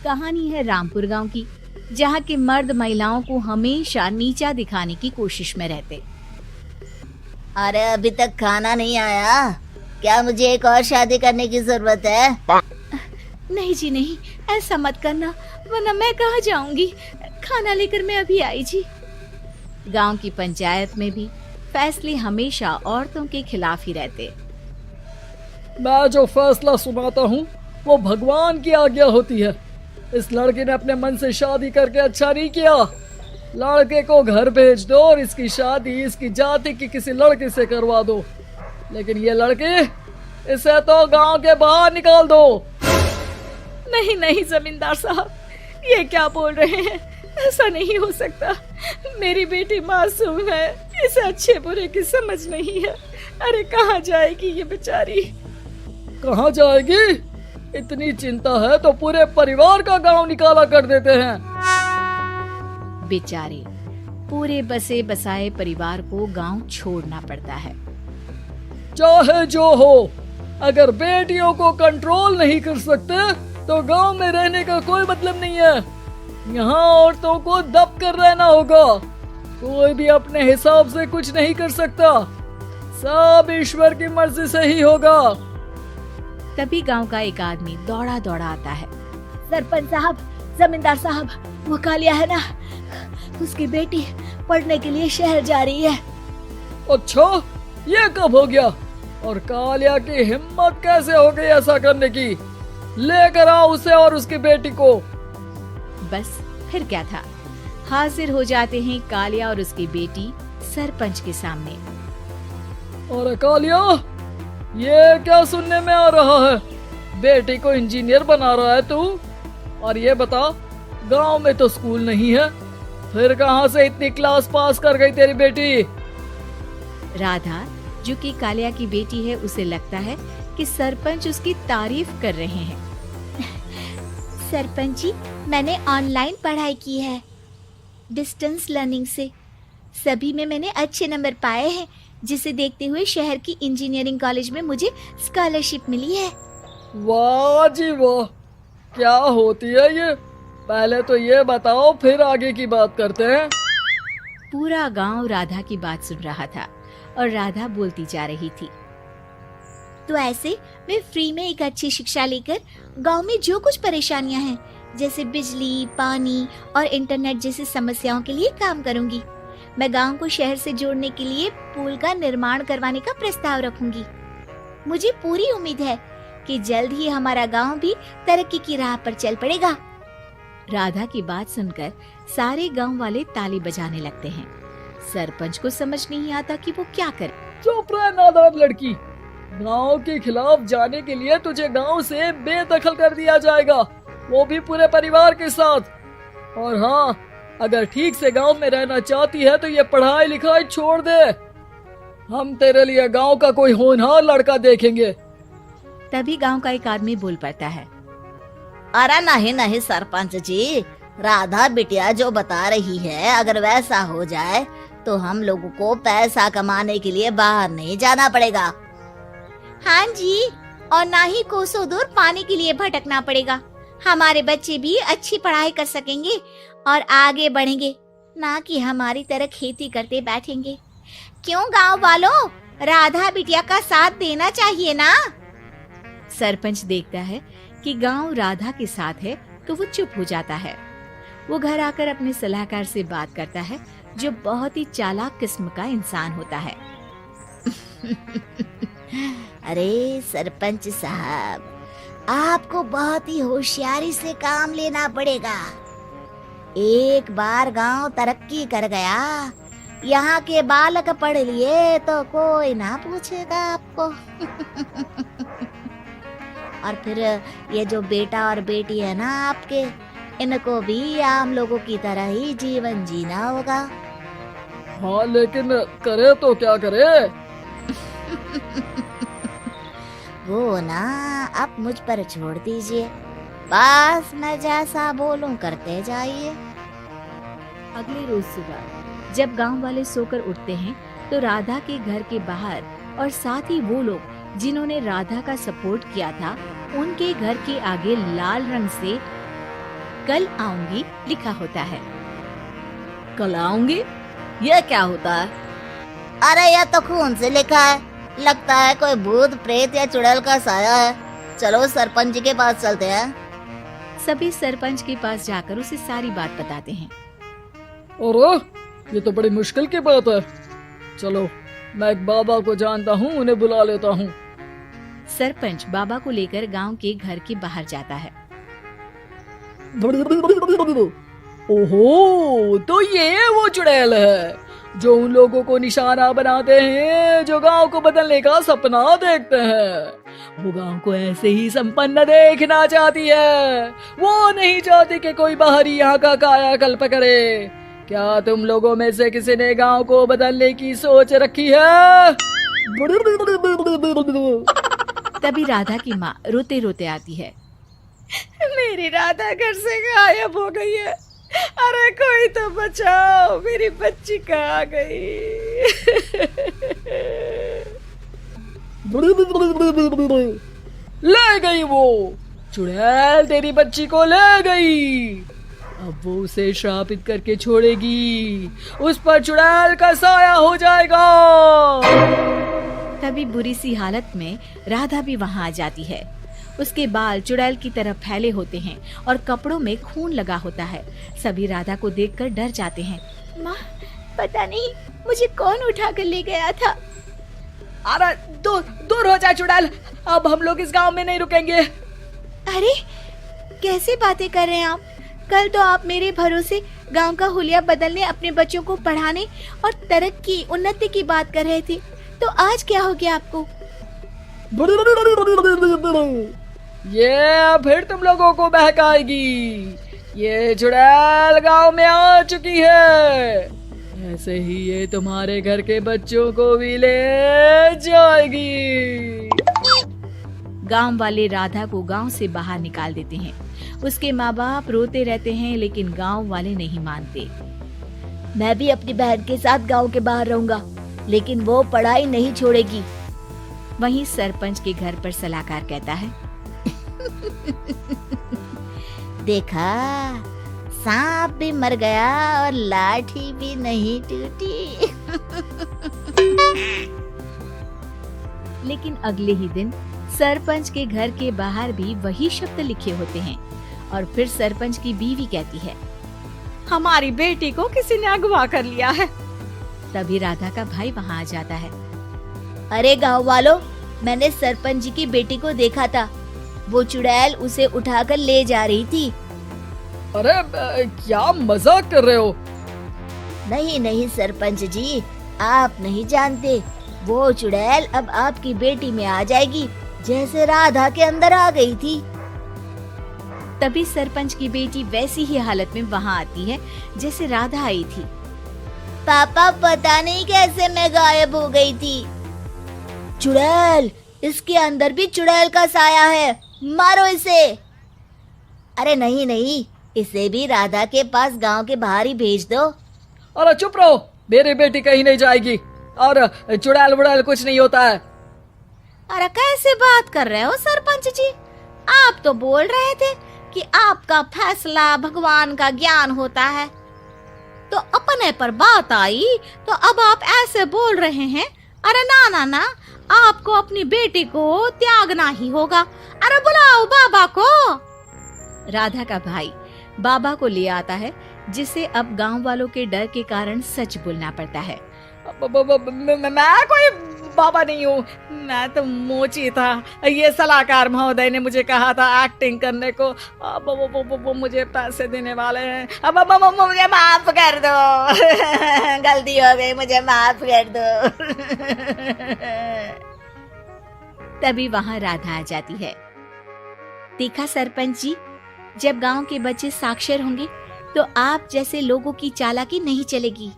कहानी है रामपुर गांव की, जहां के मर्द महिलाओं को हमेशा नीचा दिखाने की कोशिश में रहते। अरे अभी तक खाना नहीं आया, क्या मुझे एक और शादी करने की जरूरत है? नहीं जी नहीं, ऐसा मत करना, वरना मैं कहाँ जाऊंगी। खाना लेकर मैं अभी आई जी। गांव की पंचायत में भी फैसले हमेशा औरतों के खिलाफ ही रहते। मैं जो फैसला सुनाता हूँ वो भगवान की आज्ञा होती है। इस लड़के ने अपने मन से शादी करके अच्छा नहीं किया। लड़के को घर भेज दो और इसकी शादी इसकी जाति की किसी लड़के से करवा दो, लेकिन ये लड़की, इसे तो गांव के बाहर निकाल दो। नहीं नहीं जमींदार साहब, ये क्या बोल रहे हैं? ऐसा नहीं हो सकता। मेरी बेटी मासूम है, इसे अच्छे बुरे की समझ नहीं है। अरे कहाँ जाएगी ये बेचारी? कहाँ जाएगी? इतनी चिंता है तो पूरे परिवार का गांव निकाला कर देते हैं। बेचारे पूरे बसे बसाए परिवार को गांव छोड़ना पड़ता है। चाहे जो हो, अगर बेटियों को कंट्रोल नहीं कर सकते तो गांव में रहने का कोई मतलब नहीं है। यहाँ औरतों को दब कर रहना होगा। कोई भी अपने हिसाब से कुछ नहीं कर सकता, सब ईश्वर की मर्जी से ही होगा। तभी गांव का एक आदमी दौड़ा दौड़ा आता है। सरपंच साहब, जमींदार साहब, वो कालिया है ना, उसकी बेटी पढ़ने के लिए शहर जा रही है। अच्छा, ये कब हो गया? और कालिया की हिम्मत कैसे हो गई ऐसा करने की? लेकर आओ उसे और उसकी बेटी को। बस फिर क्या था, हाजिर हो जाते हैं कालिया और उसकी बेटी सरपंच के सामने। और कालिया, ये क्या सुनने में आ रहा है? बेटी को इंजीनियर बना रहा है तू? और ये बता, गांव में तो स्कूल नहीं है, फिर कहां से इतनी क्लास पास कर गई तेरी बेटी? राधा, जो कि कालिया की बेटी है, उसे लगता है कि सरपंच उसकी तारीफ कर रहे हैं। सरपंच जी, मैंने ऑनलाइन पढ़ाई की है, डिस्टेंस लर्निंग से। सभी में मैंने अच्छे नंबर पाए हैं, जिसे देखते हुए शहर की इंजीनियरिंग कॉलेज में मुझे स्कॉलरशिप मिली है। वाह जी वाह, क्या होती है ये? पहले तो ये बताओ, फिर आगे की बात करते हैं। पूरा गांव राधा की बात सुन रहा था और राधा बोलती जा रही थी। तो ऐसे मैं फ्री में एक अच्छी शिक्षा लेकर गांव में जो कुछ परेशानियां हैं, जैसे बिजली, पानी और इंटरनेट जैसी समस्याओं के लिए काम करूंगी। मैं गांव को शहर से जोड़ने के लिए पुल का निर्माण करवाने का प्रस्ताव रखूंगी। मुझे पूरी उम्मीद है कि जल्द ही हमारा गांव भी तरक्की की राह पर चल पड़ेगा। राधा की बात सुनकर सारे गांव वाले ताली बजाने लगते हैं। सरपंच को समझ नहीं आता कि वो क्या करे। चुप रह नादान लड़की, गांव के खिलाफ जाने के लिए तुझे गांव से बेदखल कर दिया जाएगा, वो भी पूरे परिवार के साथ। और हाँ, अगर ठीक से गांव में रहना चाहती है तो ये पढ़ाई लिखाई छोड़ दे। हम तेरे लिए गांव का कोई होनहार लड़का देखेंगे। तभी गांव का एक आदमी बोल पड़ता है। अरे नहीं नहीं सरपंच जी, राधा बिटिया जो बता रही है, अगर वैसा हो जाए तो हम लोगों को पैसा कमाने के लिए बाहर नहीं जाना पड़ेगा। हाँ जी, और ना ही कोसों दूर पानी के लिए भटकना पड़ेगा। हमारे बच्चे भी अच्छी पढ़ाई कर सकेंगे और आगे बढ़ेंगे, ना कि हमारी तरह खेती करते बैठेंगे। क्यों गांव वालों, राधा बिटिया का साथ देना चाहिए ना। सरपंच देखता है कि गांव राधा के साथ है तो वो चुप हो जाता है। वो घर आकर अपने सलाहकार से बात करता है, जो बहुत ही चालाक किस्म का इंसान होता है। अरे सरपंच साहब, आपको बहुत ही होशियारी से काम लेना पड़ेगा। एक बार गांव तरक्की कर गया, यहाँ के बालक पढ़ लिए तो कोई ना पूछेगा आपको। और फिर ये जो बेटा और बेटी है ना आपके, इनको भी आम लोगों की तरह ही जीवन जीना होगा। हाँ, लेकिन करे तो क्या करे? वो ना आप मुझ पर छोड़ दीजिए, बस मैं जैसा बोलूं करते जाइए। अगले रोज सुबह जब गांव वाले सोकर उठते हैं तो राधा के घर के बाहर और साथ ही वो लोग जिन्होंने राधा का सपोर्ट किया था, उनके घर के आगे लाल रंग से कल आऊंगी लिखा होता है। कल आऊंगी, ये क्या होता है? अरे यह तो खून से लिखा है, लगता है कोई भूत प्रेत या चुड़ैल का साया है। चलो सरपंच जी के पास चलते हैं। सभी सरपंच के पास जाकर उसे सारी बात बताते हैं। अरे ये तो बड़ी मुश्किल की बात है। चलो मैं एक बाबा को जानता हूँ, उन्हें बुला लेता हूँ। सरपंच बाबा को लेकर गांव के घर के बाहर जाता है। ओहो, तो ये वो चुड़ैल है जो उन लोगों को निशाना बनाते हैं जो गांव को बदलने का सपना देखते हैं। वो गांव को ऐसे ही संपन्न देखना चाहती है, वो नहीं चाहती कि कोई बाहरी यहाँ का कायाकल्प करे। क्या तुम लोगों में से किसी ने गांव को बदलने की सोच रखी है? तभी राधा की माँ रोते रोते आती है। मेरी राधा घर से गायब हो गई है। अरे कोई तो बचाओ, मेरी बच्ची कहाँ गई? ले गई वो चुड़ैल, तेरी बच्ची को ले गई। अब वो उसे श्रापित करके छोड़ेगी, उस पर चुड़ैल का साया हो जाएगा। तभी बुरी सी हालत में राधा भी वहाँ आ जाती है। उसके बाल चुड़ैल की तरह फैले होते हैं और कपड़ों में खून लगा होता है। सभी राधा को देखकर डर जाते हैं। माँ, पता नहीं मुझे कौन उठा कर ले गया था। अरे दूर हो जा चुड़ैल, अब हम लोग इस गांव में नहीं रुकेंगे। अरे कैसे बातें कर रहे हैं आप? कल तो आप मेरे भरोसे गांव का हुलिया बदलने, अपने बच्चों को पढ़ाने और तरक्की उन्नति की बात कर रहे थे, तो आज क्या हो गया आपको? ये फिर तुम लोगों को बहकाएगी। ये चुड़ैल गांव में आ चुकी है, ऐसे ही ये तुम्हारे घर के बच्चों को भी ले जाएगी। गांव वाले राधा को गांव से बाहर निकाल देते हैं। उसके माँ बाप रोते रहते हैं, लेकिन गांव वाले नहीं मानते। मैं भी अपनी बहन के साथ गांव के बाहर रहूंगा, लेकिन वो पढ़ाई नहीं छोड़ेगी। वहीं सरपंच के घर पर सलाहकार कहता है। देखा, सांप भी मर गया और लाठी भी नहीं टूटी। लेकिन अगले ही दिन सरपंच के घर के बाहर भी वही शब्द लिखे होते हैं और फिर सरपंच की बीवी कहती है, हमारी बेटी को किसी ने अगवा कर लिया है। तभी राधा का भाई वहाँ आ जाता है। अरे गांव वालों, मैंने सरपंच जी की बेटी को देखा था। वो चुड़ैल उसे उठाकर ले जा रही थी। अरे क्या मजाक कर रहे हो? नहीं नहीं सरपंच जी, आप नहीं जानते। वो चुड़ैल अब आपकी बेटी में आ जाएगी, जैसे राधा के अंदर आ गई थी। तभी सरपंच की बेटी वैसी ही हालत में वहाँ आती है जैसे राधा आई थी। पापा, पता नहीं कैसे मैं गायब हो गई थी। चुड़ैल, इसके अंदर भी चुड़ैल का साया है, मारो इसे। अरे नहीं नहीं, इसे भी राधा के पास गांव के बाहर ही भेज दो। अरे चुप रहो, मेरी बेटी कहीं नहीं जाएगी और चुड़ैल वुड़ैल कुछ नहीं होता है। अरे कैसे बात कर रहे हो सरपंच जी? आप तो बोल रहे थे कि आपका फैसला भगवान का ज्ञान होता है, तो अपने पर बात आई तो अब आप ऐसे बोल रहे हैं। अरे ना ना ना, आपको अपनी बेटी को त्यागना ही होगा। अरे बुलाओ बाबा को। राधा का भाई बाबा को ले आता है, जिसे अब गांव वालों के डर के कारण सच बोलना पड़ता है। मैं कोई बाबा नहीं हूँ, मैं तो मोची था। ये सलाहकार महोदय ने मुझे कहा था एक्टिंग करने को। वो मुझे पैसे देने वाले हैं। अब मुझे माफ कर दो। गलती हो गई, मुझे माफ कर दो। तभी वहाँ राधा आ जाती है। देखा सरपंच जी, जब गांव के बच्चे साक्षर होंगे तो आप जैसे लोगों की चालाकी नहीं चलेगी।